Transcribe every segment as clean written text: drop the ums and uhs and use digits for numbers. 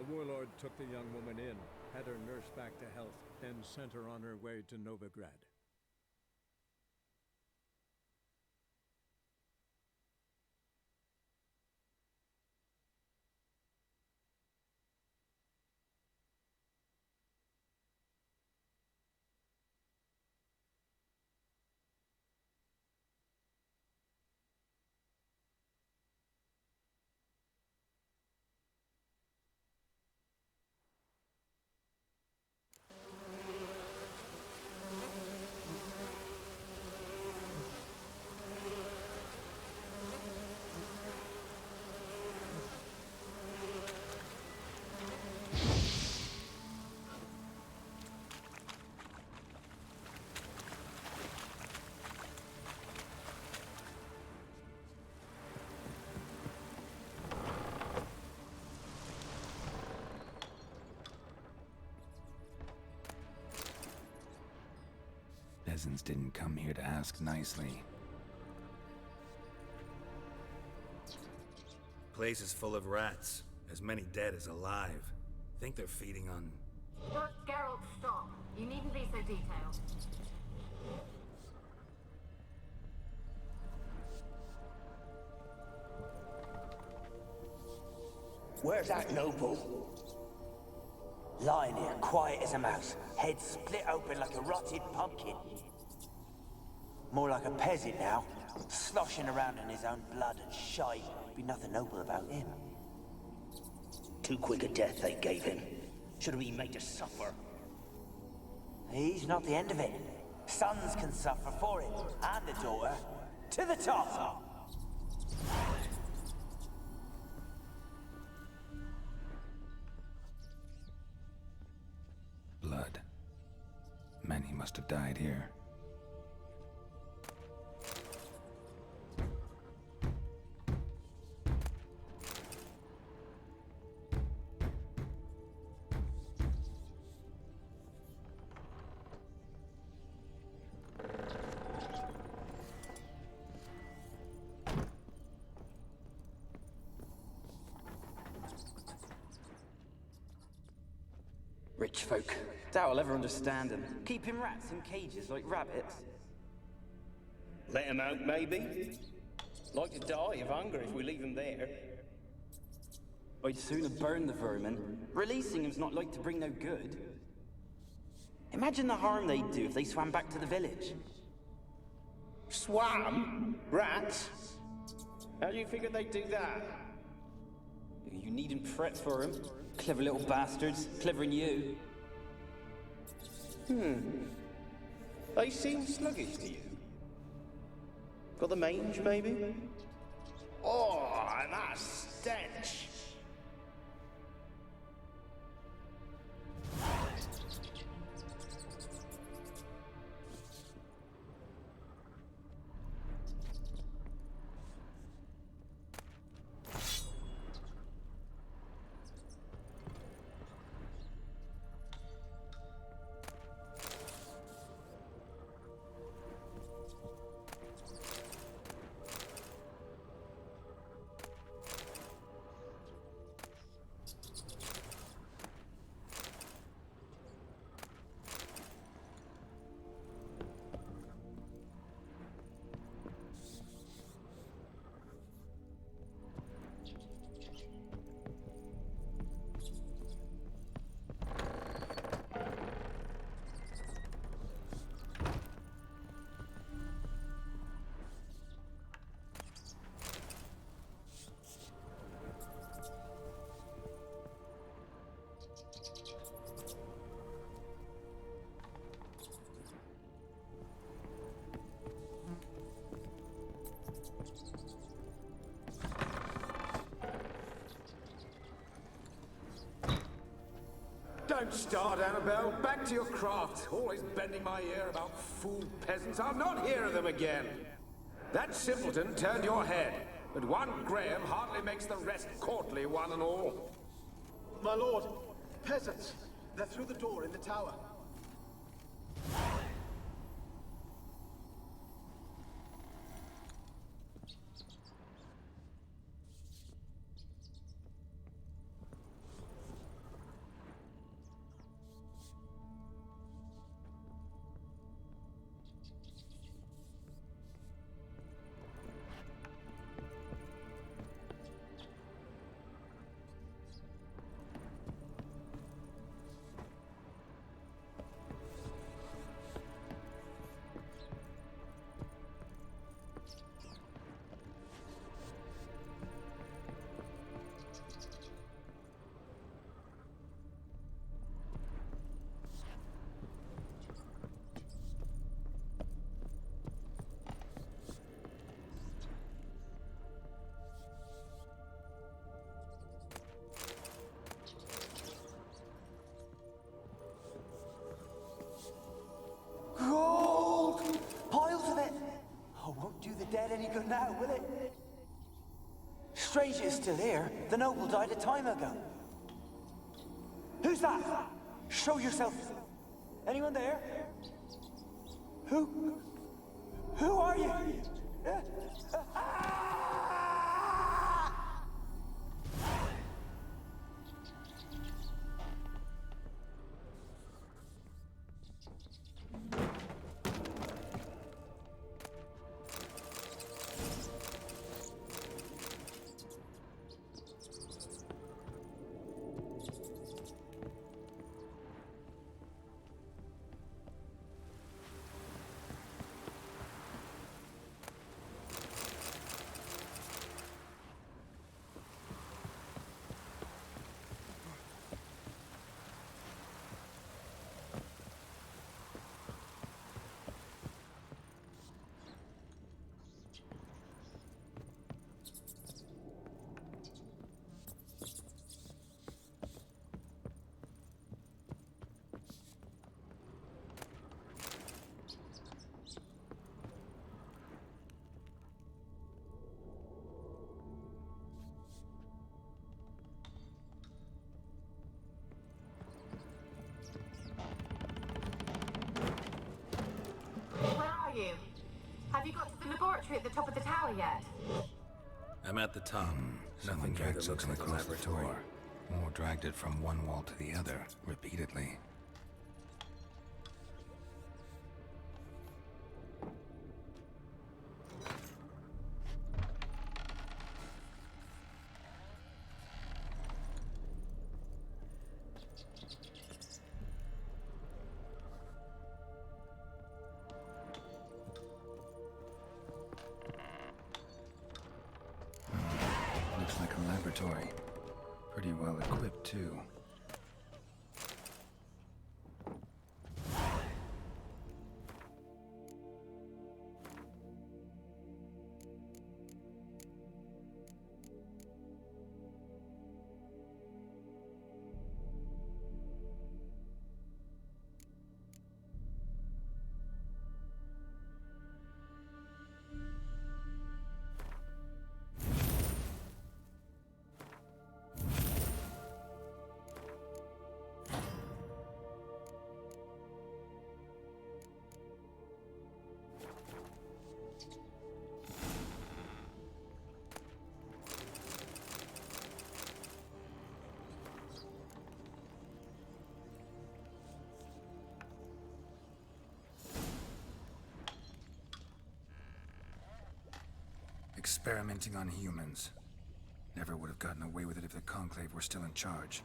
The warlord took the young woman in, had her nursed back to health, and sent her on her way to Novigrad. Peasants didn't come here to ask nicely. Place is full of rats, as many dead as alive. Think they're feeding on... Geralt, stop. You needn't be so detailed. Where's that noble? Lying here, quiet as a mouse, head split open like a rotted pumpkin. More like a peasant now, sloshing around in his own blood and shite. Be nothing noble about him. Too quick a death they gave him. Should have been made to suffer. He's not the end of it. Sons can suffer for it, and the daughter. To the top! Blood. Many must have died here. Rich folk. Doubt I'll ever understand them. Keeping rats in cages like rabbits. Let them out, maybe? Like to die of hunger if we leave them there. I'd sooner burn the vermin. Releasing them's not like to bring no good. Imagine the harm they'd do if they swam back to the village. Swam? Rats? How do you figure they'd do that? You needn't fret for them. Clever little bastards. Clever than you. They seem sluggish to you. Got the mange, maybe? Oh, that stench! Don't start, Annabelle. Back to your craft. Always bending my ear about fool peasants. I'll not hear of them again. That simpleton turned your head, but one Graham hardly makes the rest courtly, one and all. My lord, peasants. They're through the door in the tower. even now, will it? Strange it's still here. The noble died a time ago. Who's that? Show yourself. Anyone there? Who? Who are you? You? Have you got to the laboratory at the top of the tower yet? I'm at the top. Someone Nothing here dragged that looks something like a across the laboratory. floor, or dragged it from one wall to the other, repeatedly. Looks like a laboratory. Pretty well equipped, too. Experimenting on humans. Never would have gotten away with it if the Conclave were still in charge.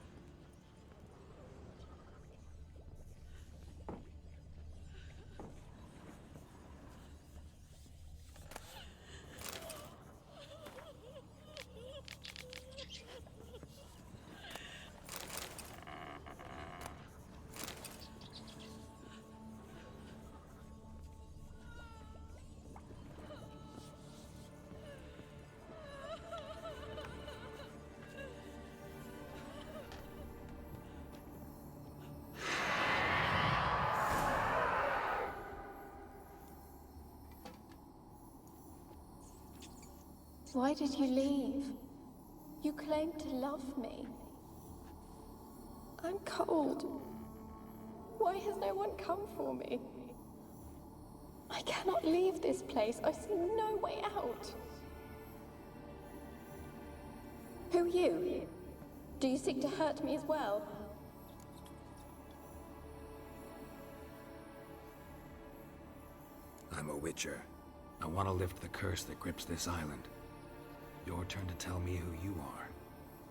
Why did you leave? You claimed to love me. I'm cold. Why has no one come for me? I cannot leave this place. I see no way out. Who are you? Do you seek to hurt me as well? I'm a Witcher. I want to lift the curse that grips this island. Your turn to tell me who you are.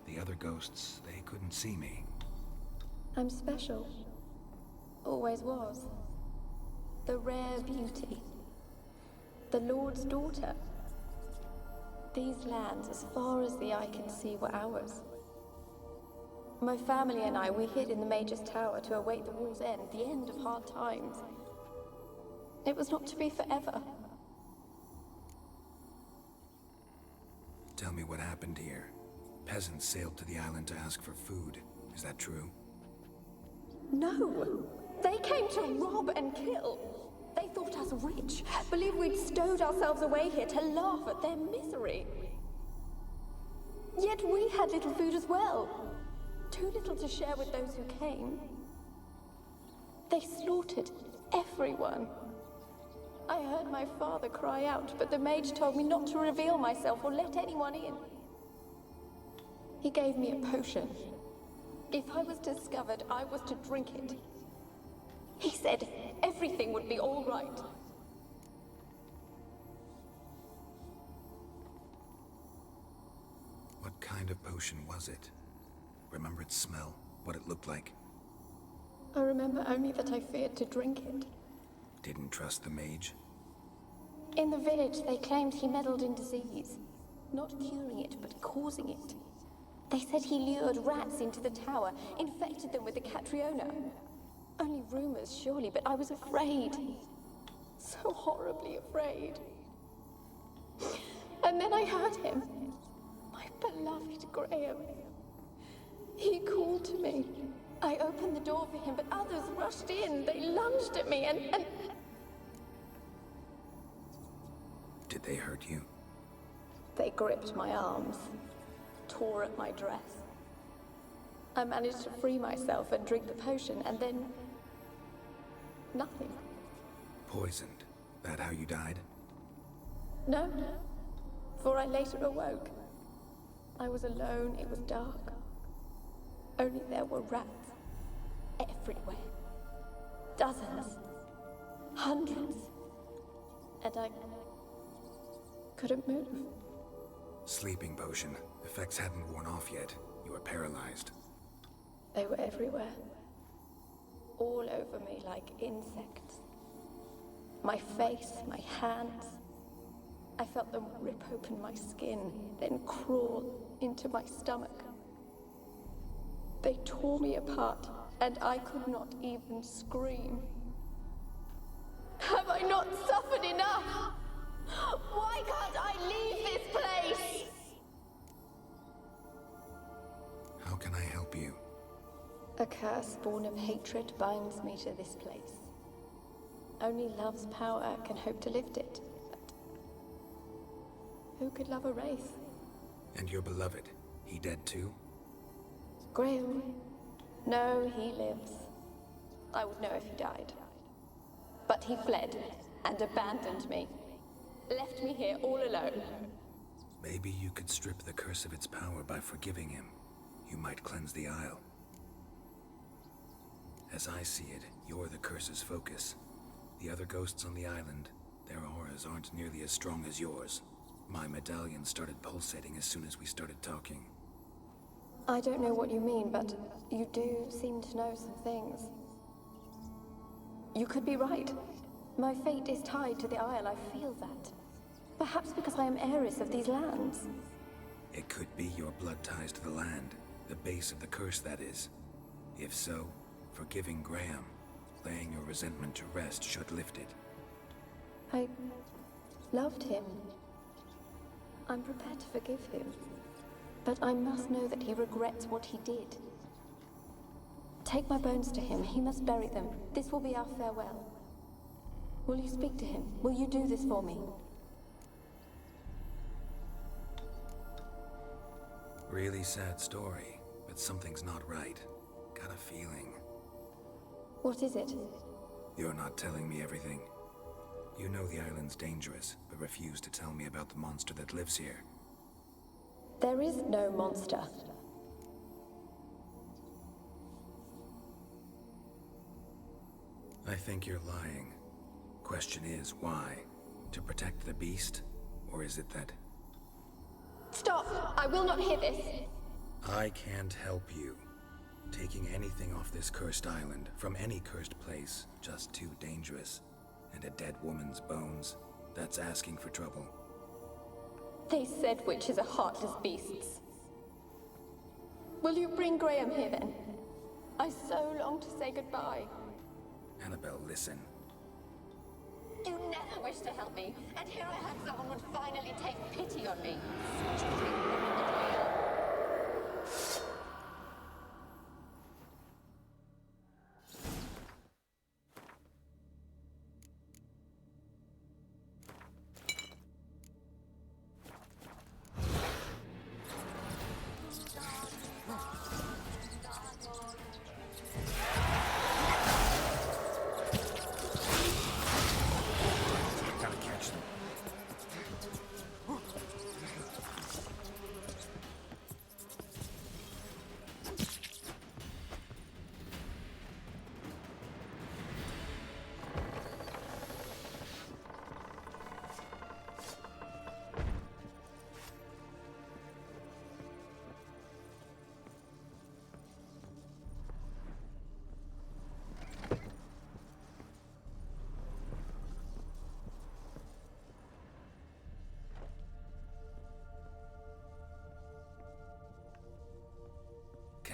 The other ghosts, they couldn't see me. I'm special. Always was. The rare beauty. The Lord's daughter. These lands, as far as the eye can see, were ours. My family and I, we hid in the Major's Tower to await the war's end, the end of hard times. It was not to be forever. Tell me what happened here. Peasants sailed to the island to ask for food. Is that true? No! They came to rob and kill! They thought us rich, believed we'd stowed ourselves away here to laugh at their misery. Yet we had little food as well. Too little to share with those who came. They slaughtered everyone. I heard my father cry out, but the mage told me not to reveal myself or let anyone in. He gave me a potion. If I was discovered, I was to drink it. He said everything would be all right. What kind of potion was it? Remember its smell? What it looked like? I remember only that I feared to drink it. Didn't trust the mage? In the village, they claimed he meddled in disease. Not curing it, but causing it. They said he lured rats into the tower, infected them with the Catriona. Only rumors, surely, but I was afraid. So horribly afraid. And then I heard him. My beloved Graham. He called to me. I opened the door for him, but others rushed in. They lunged at me and... Did they hurt you? They gripped my arms, tore at my dress. I managed to free myself and drink the potion, and then... nothing. Poisoned? That how you died? No, for I later awoke. I was alone, it was dark. Only there were rats. Everywhere. Dozens. Hundreds. And I... couldn't move. Sleeping potion. Effects hadn't worn off yet. You were paralyzed. They were everywhere. All over me like insects. My face, my hands. I felt them rip open my skin, then crawl into my stomach. They tore me apart, and I could not even scream. Have I not suffered enough? Why can't I leave this place? How can I help you? A curse born of hatred binds me to this place. Only love's power can hope to lift it. But who could love a wraith? And your beloved, he dead too? Graham? No, he lives. I would know if he died. But he fled and abandoned me. Left me here all alone. Maybe you could strip the curse of its power by forgiving him. You might cleanse the Isle. As I see it, you're the curse's focus. The other ghosts on the island, their auras aren't nearly as strong as yours. My medallion started pulsating as soon as we started talking. I don't know what you mean, but you do seem to know some things. You could be right. My fate is tied to the Isle, I feel that. Perhaps because I am heiress of these lands. It could be your blood ties to the land, the base of the curse, that is. If so, forgiving Graham, laying your resentment to rest should lift it. I loved him. I'm prepared to forgive him. But I must know that he regrets what he did. Take my bones to him. He must bury them. This will be our farewell. Will you speak to him? Will you do this for me? Really sad story, but something's not right. Got a feeling. What is it? You're not telling me everything. You know the island's dangerous, but refuse to tell me about the monster that lives here. There is no monster. I think you're lying. Question is, why? To protect the beast? Or is it that... Stop! I will not hear this! I can't help you. Taking anything off this cursed island, from any cursed place, just too dangerous. And a dead woman's bones, that's asking for trouble. They said witches are heartless beasts. Will you bring Graham here then? I so long to say goodbye. Annabelle, listen. You never wished to help me, and here I had someone would finally take pity on me.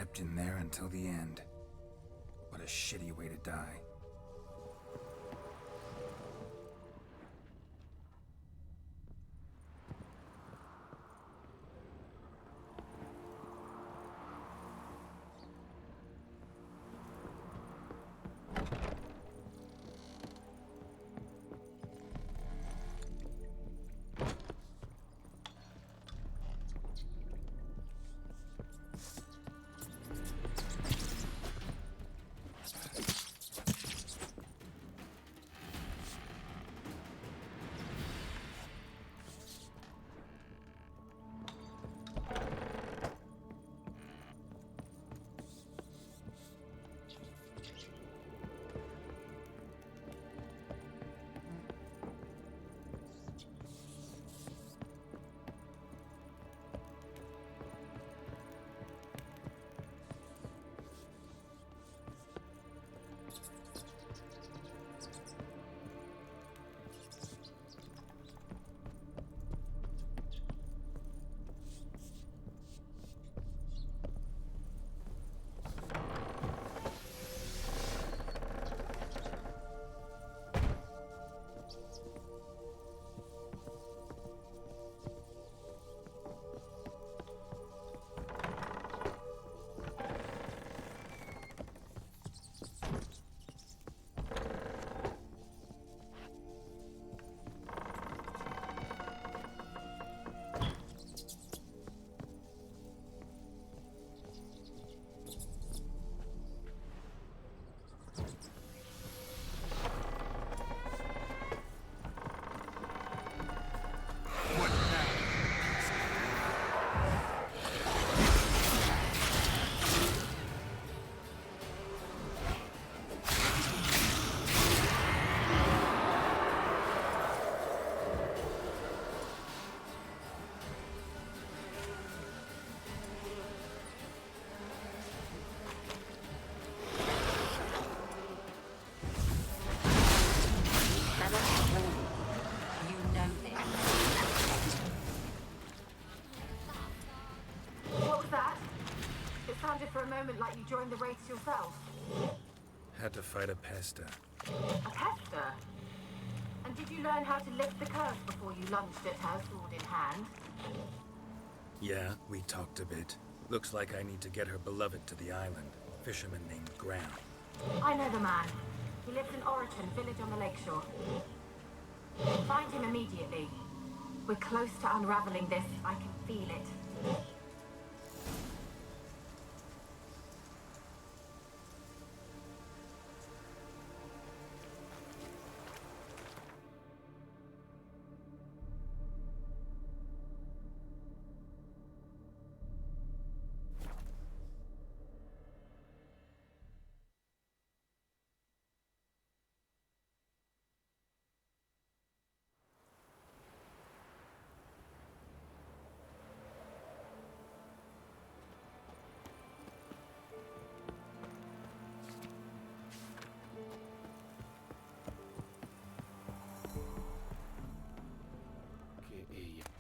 kept in there until the end. What a shitty way to die. For a moment like you joined the race yourself. Had to fight a pester. A pester? And did you learn how to lift the curse before you lunged at her, sword in hand? Yeah, we talked a bit. Looks like I need to get her beloved to the island. Fisherman named Graham. I know the man. He lives in Oriton, village on the lakeshore. Find him immediately. We're close to unraveling this. I can feel it.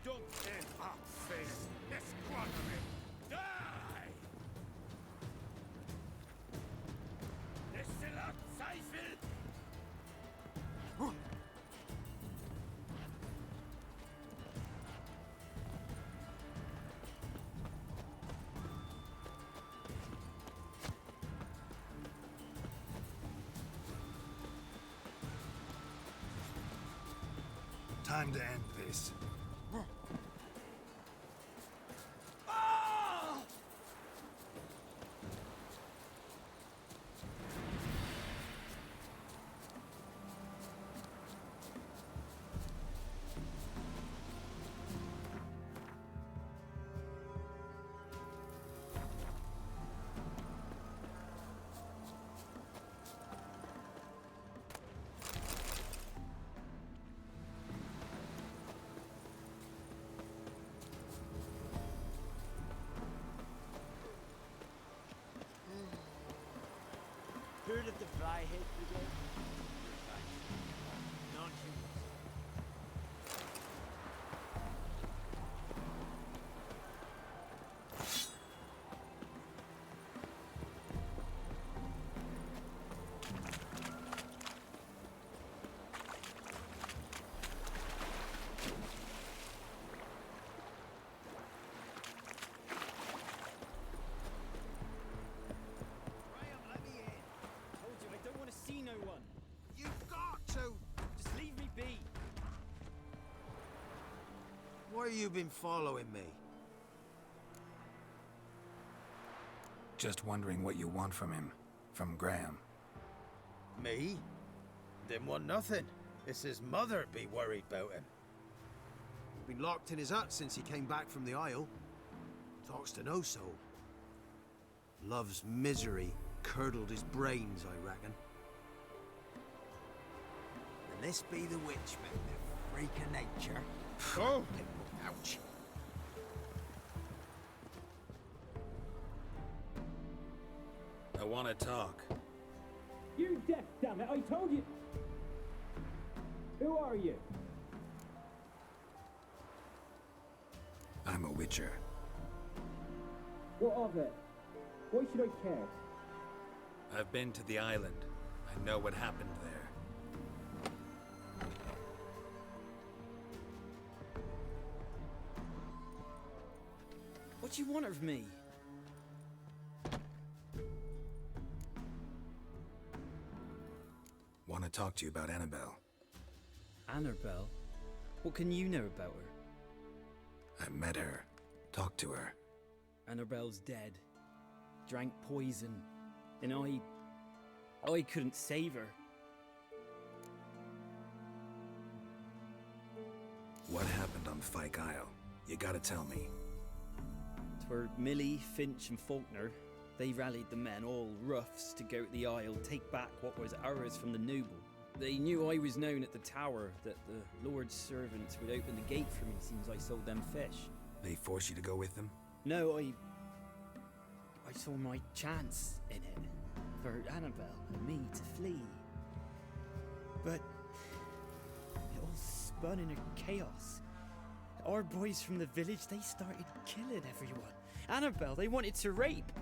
Don't end up, face! Esquadron! Die! Laissez-la Zweifel! Time to end this. Heard of the Fryhead Brigade? Not you. you been following me? Just wondering what you want from him. From Graham. Me? Didn't want nothing. It's his mother be worried about him. Been locked in his hut since he came back from the Isle. Talks to no soul. Love's misery curdled his brains, I reckon. And this be the witchman, the freak of nature. Oh! Ouch. I want to talk. You're deaf, damn it! I told you! Who are you? I'm a witcher. What of it? Why should I care? I've been to the island. I know what happened there. What do you want of me? Want to talk to you about Annabelle. Annabelle? What can you know about her? I met her. Talked to her. Annabelle's dead. Drank poison. And I couldn't save her. What happened on Fyke Isle? You gotta tell me. 'Twere Millie, Finch and Faulkner. They rallied the men, all roughs, to go to the Isle, take back what was ours from the noble. They knew I was known at the tower, that the Lord's servants would open the gate for me since I sold them fish. They force you to go with them? No, I saw my chance in it, for Annabelle and me to flee. But it all spun in a chaos. Our boys from the village, they started killing everyone. Annabelle, they wanted to rape.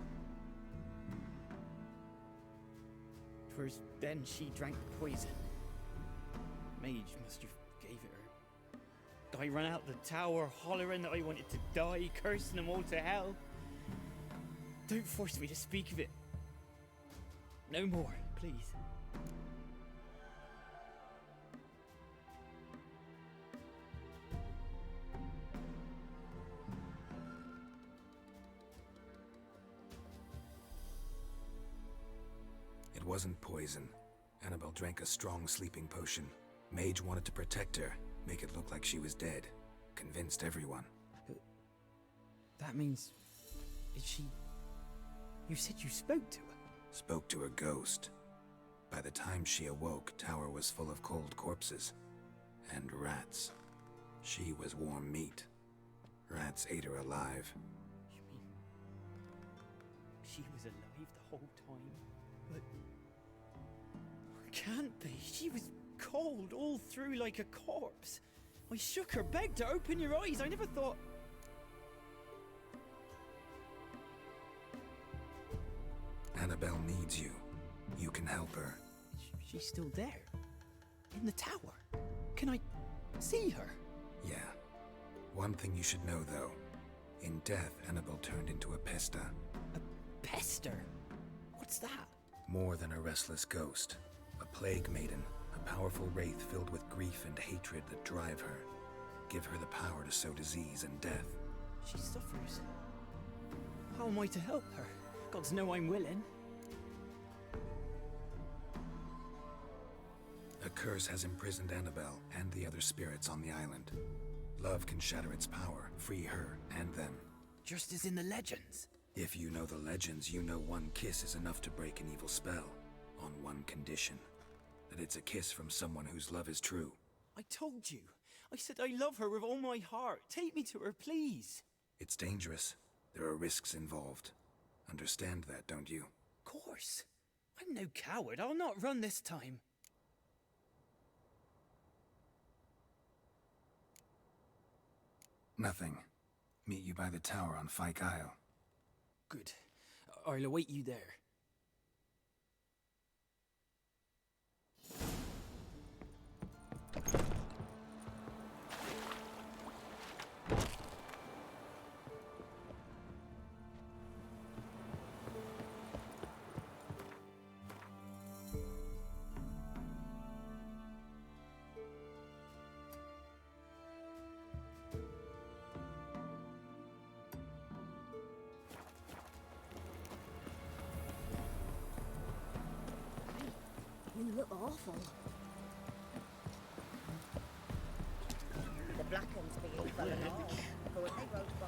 'Twas then she drank the poison. Mage must have gave it her. I ran out the tower, hollering that I wanted to die, cursing them all to hell. Don't force me to speak of it. No more, please. It wasn't poison. Annabelle drank a strong sleeping potion. Mage wanted to protect her, make it look like she was dead. Convinced everyone. But that means... Is she... You said you spoke to her? Spoke to her ghost. By the time she awoke, tower was full of cold corpses. And rats. She was warm meat. Rats ate her alive. You mean... She was alive the whole time? But... Can't be. She was cold all through like a corpse. I shook her, begged her, open your eyes. I never thought... Annabelle needs you. You can help her. She's still there. In the tower. Can I see her? Yeah. One thing you should know, though. In death, Annabelle turned into a pesta. A pester? What's that? More than a restless ghost. A plague maiden. A powerful wraith filled with grief and hatred that drive her. Give her the power to sow disease and death. She suffers. How am I to help her? Gods know I'm willing. A curse has imprisoned Annabelle and the other spirits on the island. Love can shatter its power, free her and them. Just as in the legends. If you know the legends, you know one kiss is enough to break an evil spell. On one condition. That it's a kiss from someone whose love is true. I told you. I said I love her with all my heart. Take me to her, please. It's dangerous. There are risks involved. Understand that, don't you? Of course. I'm no coward. I'll not run this time. Nothing. Meet you by the tower on Fyke Isle. Good. I'll await you there. look awful. The black ones be all fell and all. But when they rode by,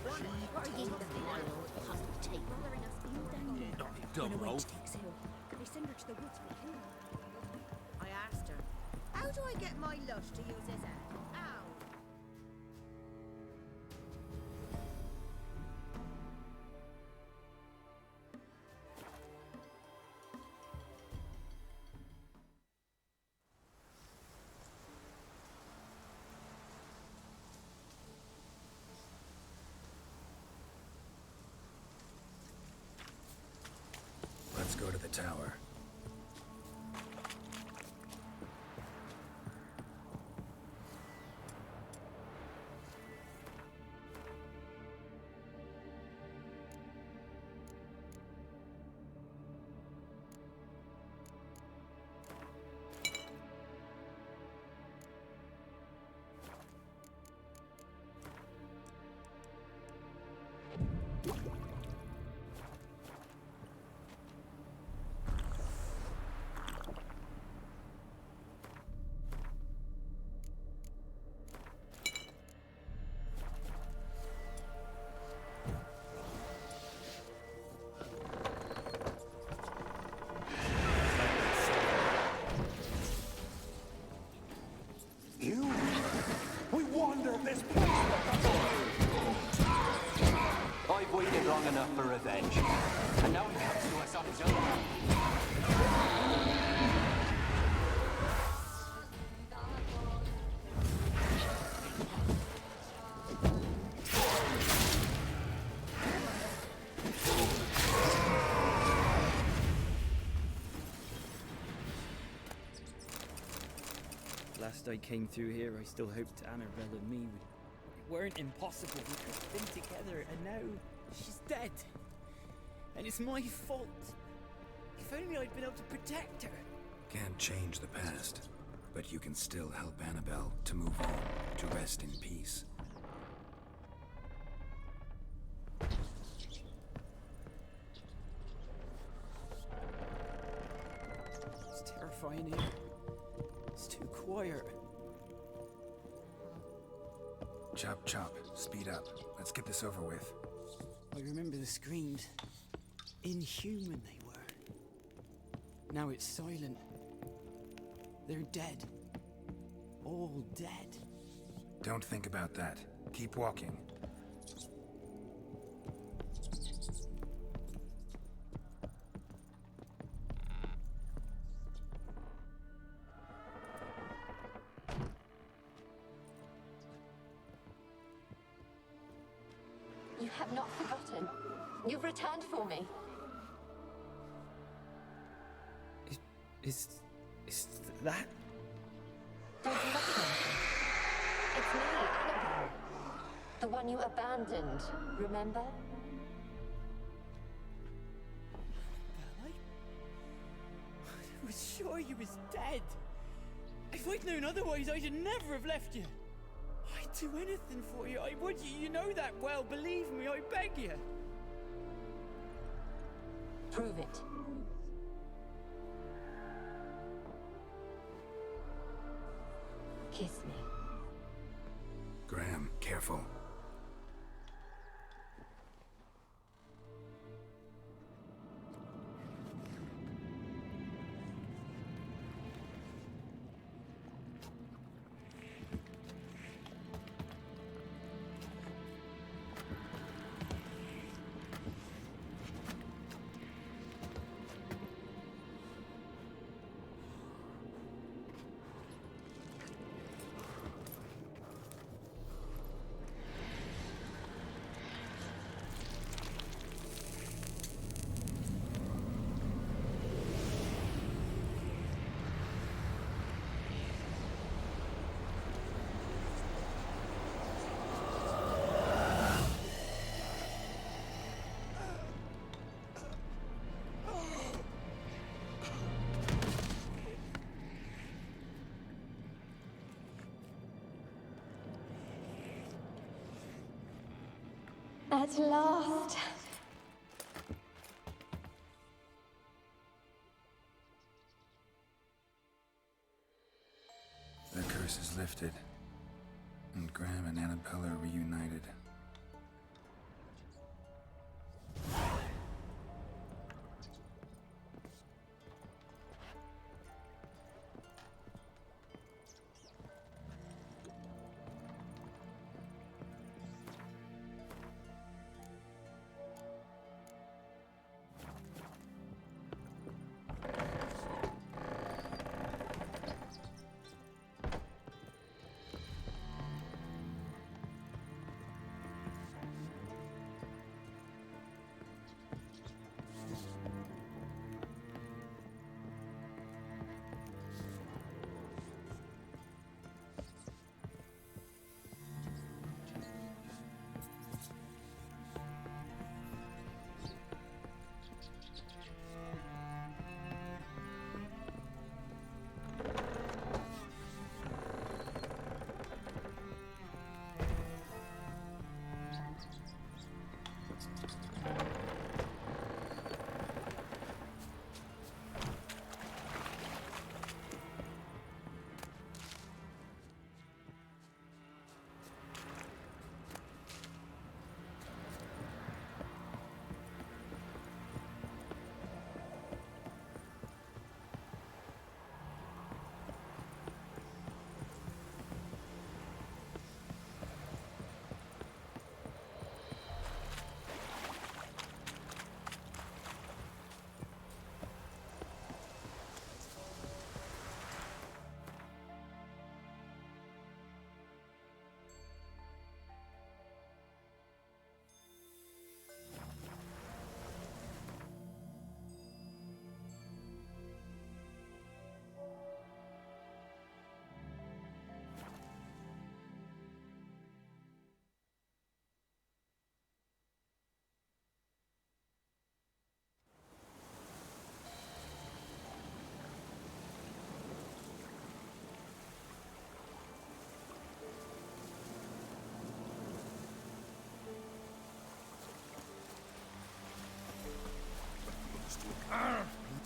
what are you doing now? Possible tape. Bothering us being down here. Double. When I went to take Cyril, they send her to the woods with him. I asked her, how do I get my lush to use his head? Ow! Let's go to the tower. You? We wander this place. I've waited long enough for revenge. And now he comes to us on his own. Last I came through here, I still hoped Annabelle and me weren't impossible. We could have been together, and now she's dead. And it's my fault. If only I'd been able to protect her. Can't change the past, but you can still help Annabelle to move on, to rest in peace. It's terrifying here. It's too quiet. Chop, chop. Speed up. Let's get this over with. I remember the screams. Inhuman they were. Now it's silent. They're dead. All dead. Don't think about that. Keep walking. You have not forgotten. You've returned for me. Is that? Don't look at me. It's me, Annabelle. The one you abandoned, remember? I was sure you was dead. If I'd known otherwise, I'd never have left you. I'd do anything for you. I would. You know that well. Believe me, I beg you. Prove it. Kiss me. Graham, careful. At last. is lifted, and Graham and Annabelle are reunited.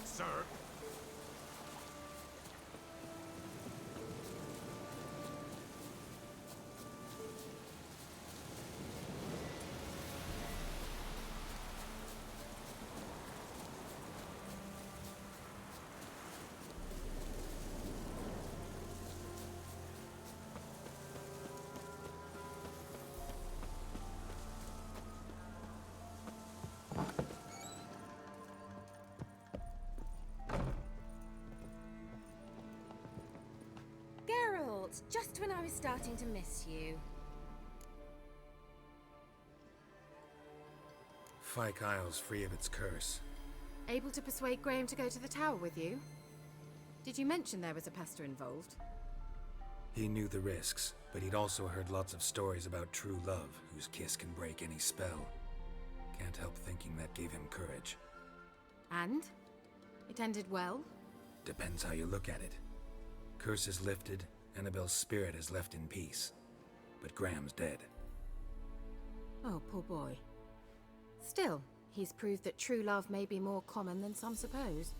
Sir. Just when I was starting to miss you. Fyke Isle's free of its curse. Able to persuade Graham to go to the tower with you? Did you mention there was a pester involved? He knew the risks, but he'd also heard lots of stories about true love, whose kiss can break any spell. Can't help thinking that gave him courage. And? It ended well? Depends how you look at it. Curse is lifted, Annabelle's spirit is left in peace. But Graham's dead. Oh, poor boy. Still, he's proved that true love may be more common than some suppose.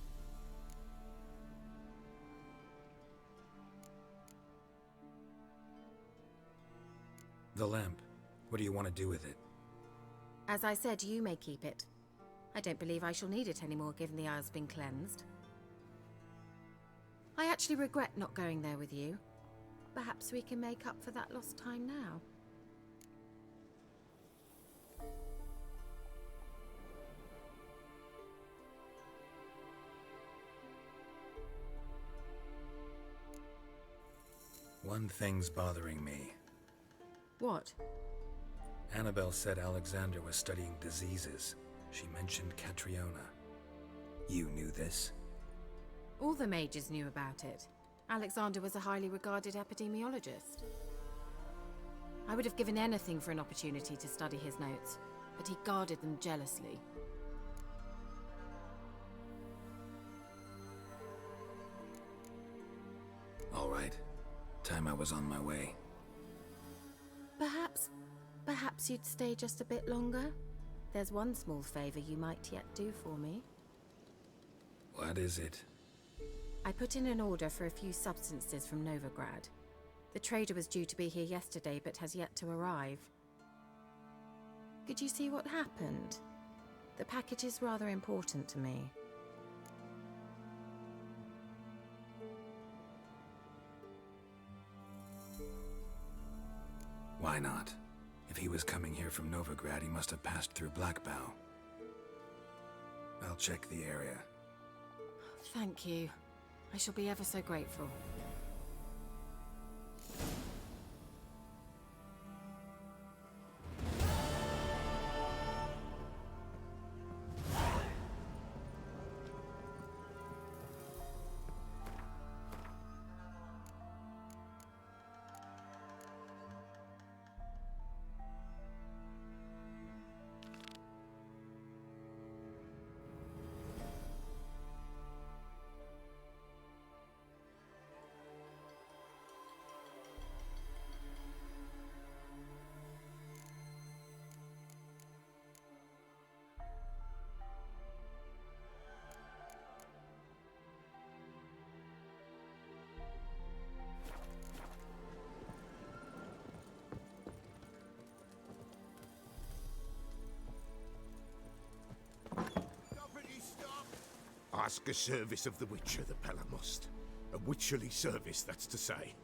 The lamp. What do you want to do with it? As I said, you may keep it. I don't believe I shall need it anymore, given the Isle's been cleansed. I actually regret not going there with you. Perhaps we can make up for that lost time now. One thing's bothering me. What? Annabelle said Alexander was studying diseases. She mentioned Catriona. You knew this? All the mages knew about it. Alexander was a highly regarded epidemiologist. I would have given anything for an opportunity to study his notes, but he guarded them jealously. All right. Time I was on my way. Perhaps you'd stay just a bit longer? There's one small favor you might yet do for me. What is it? I put in an order for a few substances from Novigrad. The trader was due to be here yesterday, but has yet to arrive. Could you see what happened? The package is rather important to me. Why not? If he was coming here from Novigrad, he must have passed through Blackbow. I'll check the area. Thank you. I shall be ever so grateful. Ask a service of the Witcher, the Pella must. A witcherly service, that's to say.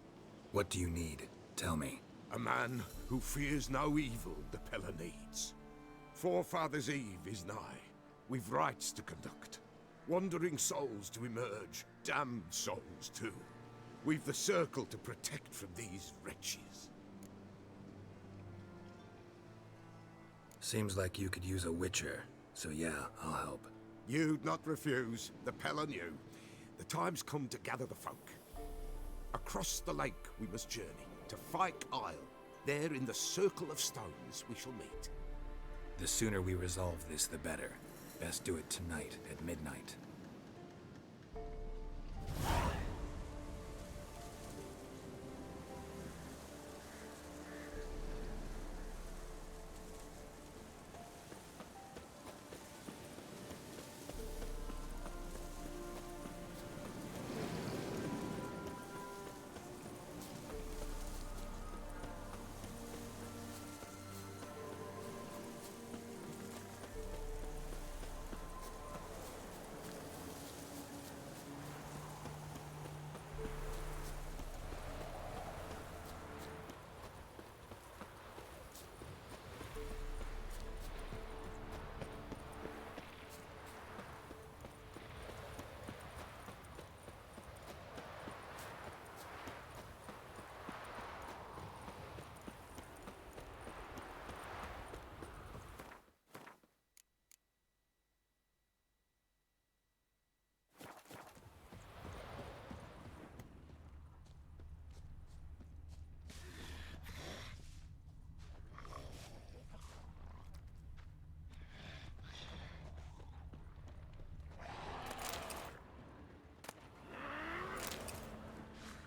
What do you need? Tell me. A man who fears no evil the Pella needs. Forefathers' Eve is nigh. We've rites to conduct. Wandering souls to emerge. Damned souls, too. We've the circle to protect from these wretches. Seems like you could use a witcher, so yeah, I'll help. You'd not refuse. The Pella knew. The time's come to gather the folk. Across the lake we must journey, to Fyke Isle. There in the circle of stones we shall meet. The sooner we resolve this, the better. Best do it tonight at midnight.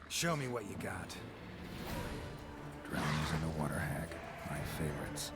Show me what you got. Drownings in the water hag. My favorites.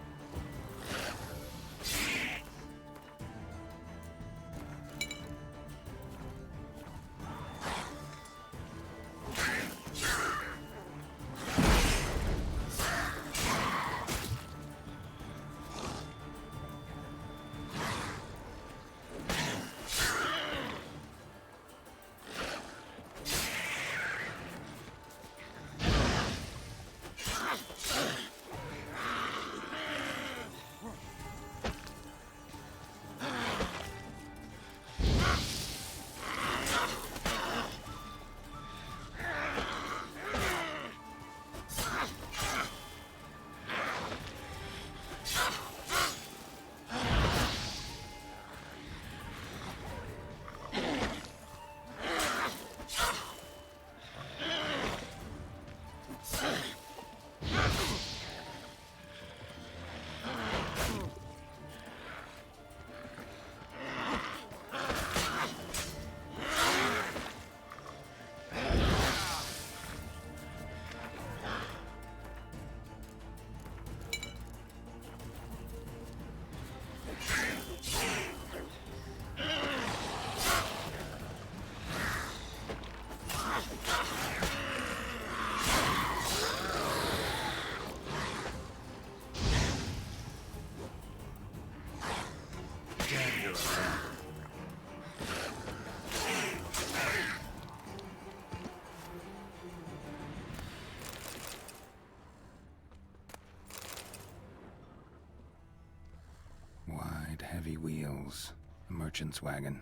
merchant's wagon.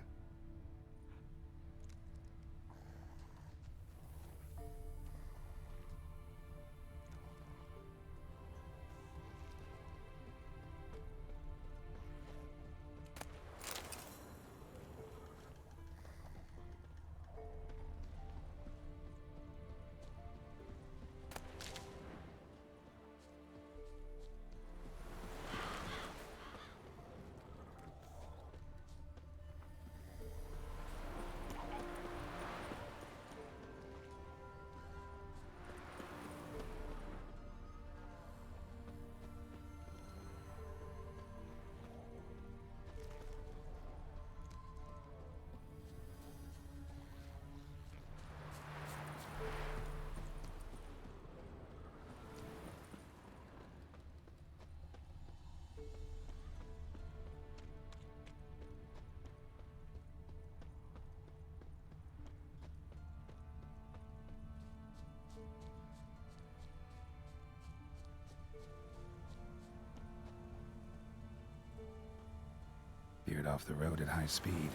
Veered off the road at high speed.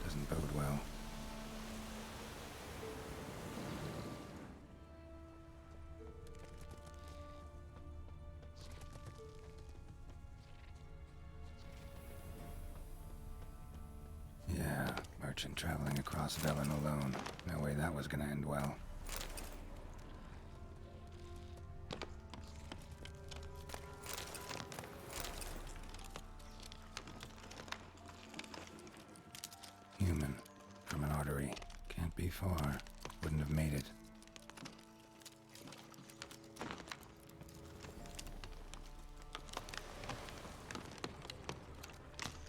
Doesn't bode well. Yeah, merchant traveling across Velen alone. No way that was gonna end well. Human. From an artery. Can't be far. Wouldn't have made it.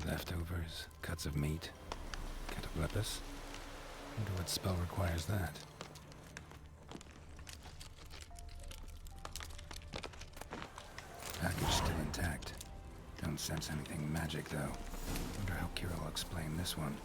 Leftovers, cuts of meat, cataplepis. Wonder what spell requires that. Package still intact. Don't sense anything magic though. Wonder how Kira will explain this one.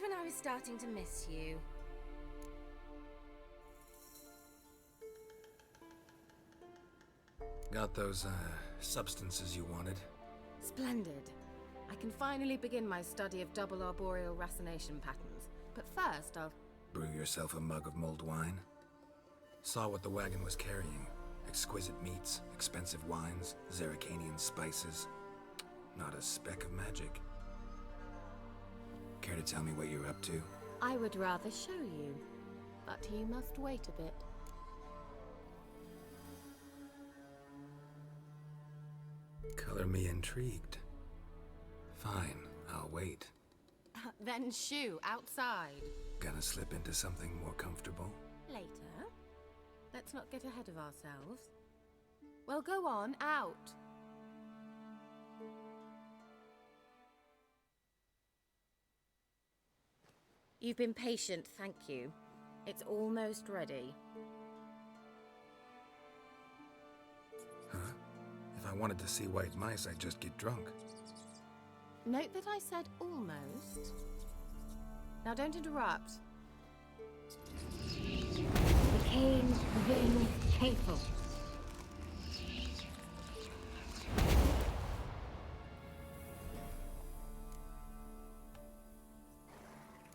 when I was starting to miss you. Got those, substances you wanted? Splendid. I can finally begin my study of double arboreal racination patterns. But first, I'll... Brew yourself a mug of mulled wine? Saw what the wagon was carrying. Exquisite meats, expensive wines, Zerrikanian spices. Not a speck of magic. Care to tell me what you're up to? I would rather show you, but you must wait a bit. Color me intrigued. Fine, I'll wait. Then shoo, outside. Gonna slip into something more comfortable? Later. Let's not get ahead of ourselves. Well, go on, out. You've been patient, thank you. It's almost ready. Huh? If I wanted to see white mice, I'd just get drunk. Note that I said almost. Now don't interrupt. The Cain within faithful.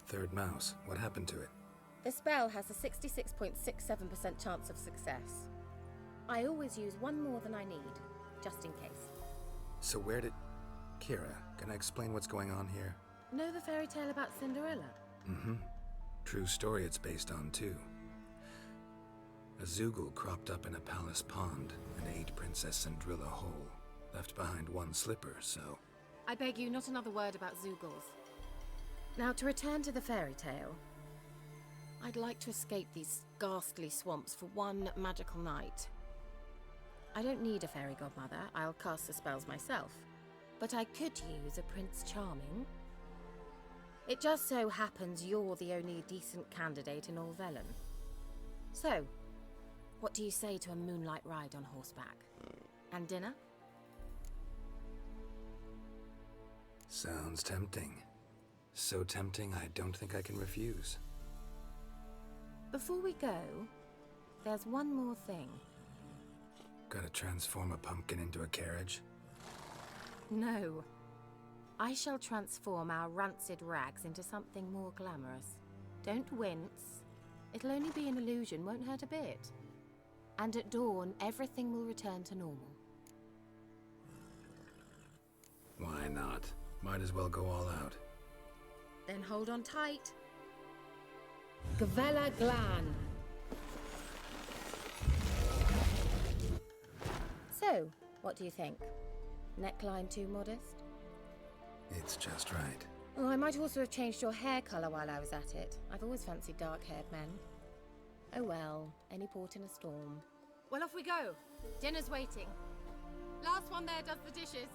Third mouse. What happened to it? The spell has a 66.67% chance of success. I always use one more than I need, just in case. So where did... Kira, can I explain what's going on here? Know the fairy tale about Cinderella? Mm-hmm. True story it's based on, too. A Zoogle cropped up in a palace pond and ate Princess Cinderella whole. Left behind one slipper, so... I beg you, not another word about Zoogles. Now, to return to the fairy tale, I'd like to escape these ghastly swamps for one magical night. I don't need a fairy godmother, I'll cast the spells myself. But I could use a Prince Charming. It just so happens you're the only decent candidate in all Velen. So, what do you say to a moonlight ride on horseback? And dinner? Sounds tempting. So tempting, I don't think I can refuse. Before we go, there's one more thing. Gotta transform a pumpkin into a carriage? No. I shall transform our rancid rags into something more glamorous. Don't wince. It'll only be an illusion, won't hurt a bit. And at dawn, everything will return to normal. Why not? Might as well go all out. Then hold on tight. Gavella Glan. So, what do you think? Neckline too modest? It's just right. Oh, I might also have changed your hair colour while I was at it. I've always fancied dark-haired men. Oh well, any port in a storm. Well, off we go. Dinner's waiting. Last one there does the dishes.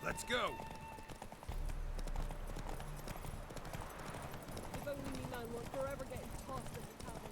Let's go! If only man was forever getting tossed in the cabin.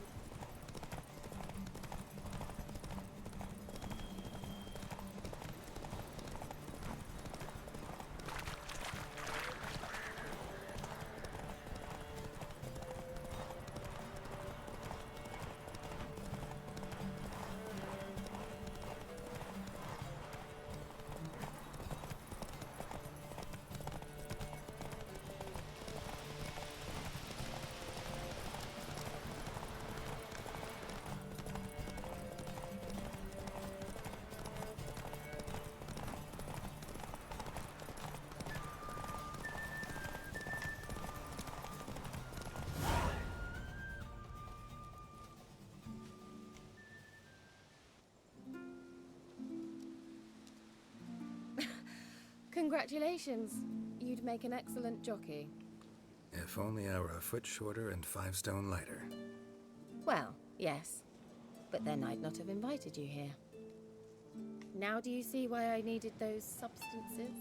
Congratulations. You'd make an excellent jockey. If only I were a foot shorter and 5 stone lighter. Well, yes. But then I'd not have invited you here. Now do you see why I needed those substances?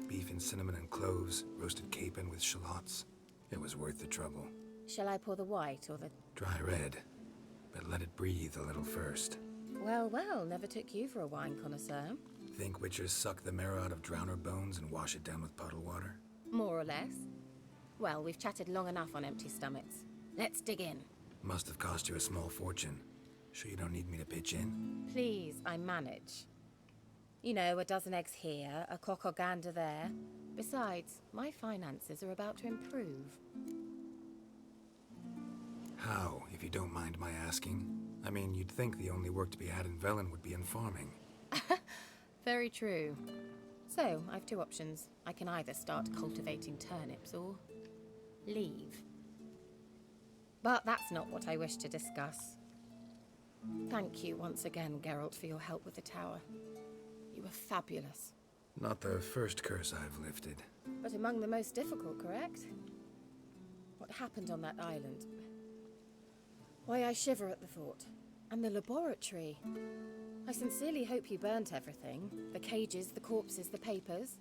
beef and cinnamon and cloves, roasted capon with shallots. It was worth the trouble. Shall I pour the white or the... Dry red, but let it breathe a little first. Well, well, never took you for a wine connoisseur. Think witchers suck the marrow out of drowner bones and wash it down with puddle water? More or less. Well, we've chatted long enough on empty stomachs. Let's dig in. Must have cost you a small fortune. Sure you don't need me to pitch in? Please, I manage. You know, a dozen eggs here, a cock or gander there. Besides, my finances are about to improve. How, if you don't mind my asking? I mean, you'd think the only work to be had in Velen would be in farming. Very true. So, I've two options. I can either start cultivating turnips or leave. But that's not what I wish to discuss. Thank you once again, Geralt, for your help with the tower. You were fabulous. Not the first curse I've lifted. But among the most difficult, correct? What happened on that island? Why, I shiver at the thought. And the laboratory. I sincerely hope you burnt everything. The cages, the corpses, the papers.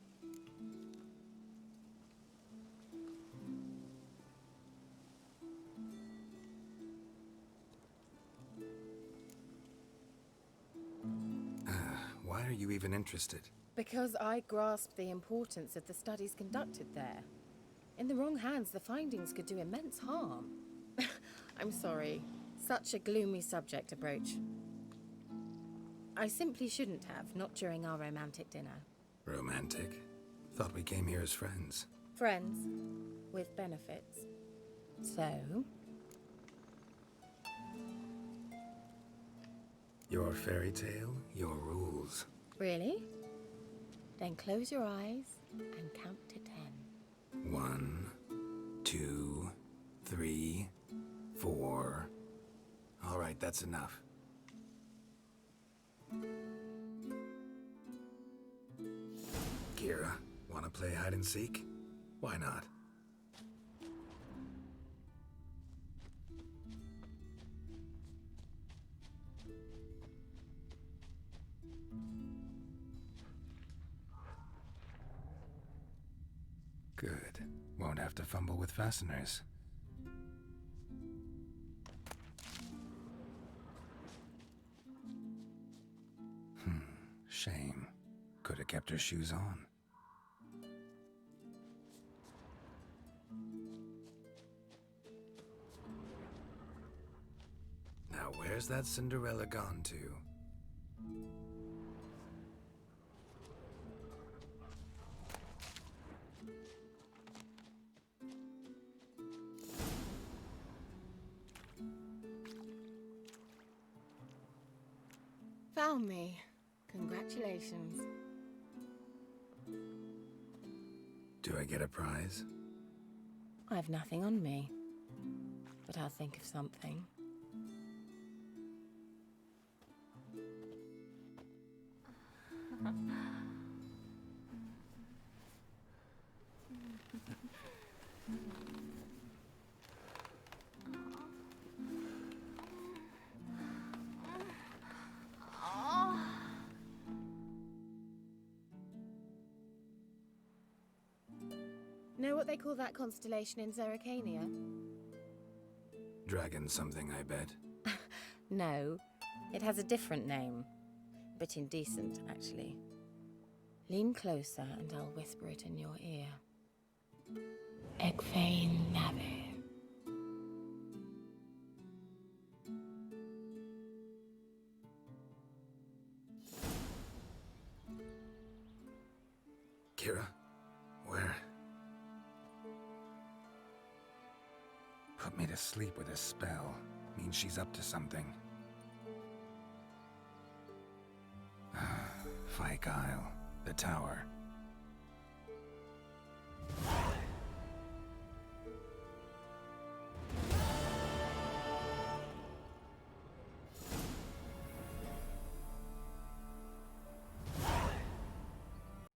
Why are you even interested? Because I grasp the importance of the studies conducted there. In the wrong hands, the findings could do immense harm. I'm sorry. Such a gloomy subject approach. I simply shouldn't have, not during our romantic dinner. Romantic? Thought we came here as friends. Friends, with benefits. So? Your fairy tale, your rules. Really? Then close your eyes and count to 10. 1, 2, 3, 4. All right, that's enough. Kira, wanna play hide and seek? Why not? Good. Won't have to fumble with fasteners. Shame. Could have kept her shoes on. Now where's that Cinderella gone to? Found me. Congratulations. Do I get a prize? I have nothing on me, but I'll think of something. Know what they call that constellation in Zerrikania? Dragon something, I bet. No, it has a different name. A bit indecent, actually. Lean closer and I'll whisper it in your ear. Egfain Nave. Kira, where? Put me to sleep with a spell. Means she's up to something. Fyke Isle, the tower.